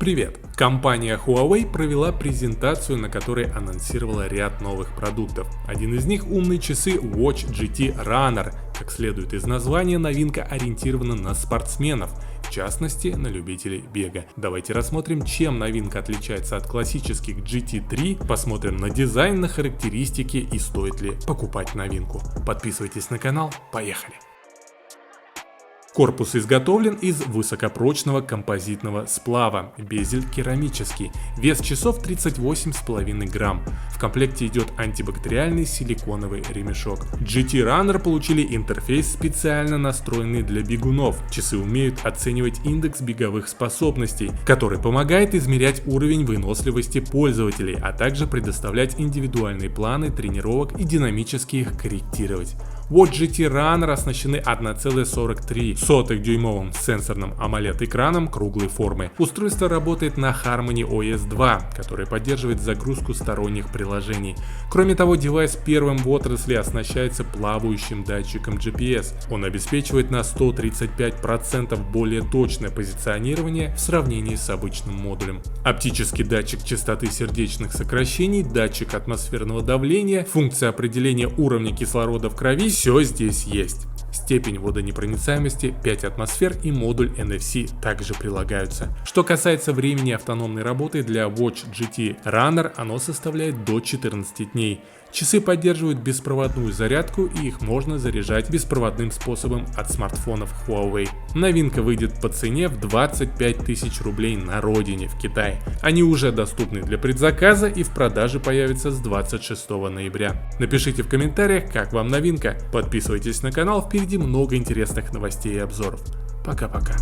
Привет! Компания Huawei провела презентацию, на которой анонсировала ряд новых продуктов. Один из них — умные часы Watch GT Runner. Как следует из названия, новинка ориентирована на спортсменов, в частности на любителей бега. Давайте рассмотрим, чем новинка отличается от классических GT3, посмотрим на дизайн, на характеристики и стоит ли покупать новинку. Подписывайтесь на канал, поехали! Корпус изготовлен из высокопрочного композитного сплава, безель керамический, вес часов 38,5 грамм. В комплекте идет антибактериальный силиконовый ремешок. GT Runner получили интерфейс, специально настроенный для бегунов. Часы умеют оценивать индекс беговых способностей, который помогает измерять уровень выносливости пользователей, а также предоставлять индивидуальные планы тренировок и динамически их корректировать. Watch GT Runner оснащены 1,43-дюймовым сенсорным AMOLED-экраном круглой формы. Устройство работает на Harmony OS 2, который поддерживает загрузку сторонних приложений. Кроме того, девайс первым в отрасли оснащается плавающим датчиком GPS. Он обеспечивает на 135% более точное позиционирование в сравнении с обычным модулем. Оптический датчик частоты сердечных сокращений, датчик атмосферного давления, функция определения уровня кислорода в крови — все здесь есть. Степень водонепроницаемости 5 атмосфер и модуль NFC также прилагаются. Что касается времени автономной работы для Watch GT Runner, оно составляет до 14 дней. Часы поддерживают беспроводную зарядку, и их можно заряжать беспроводным способом от смартфонов Huawei. Новинка выйдет по цене в 25 тысяч рублей на родине, в Китае. Они уже доступны для предзаказа и в продаже появятся с 26 ноября. Напишите в комментариях, как вам новинка. Подписывайтесь на канал, впереди много интересных новостей и обзоров. Пока-пока.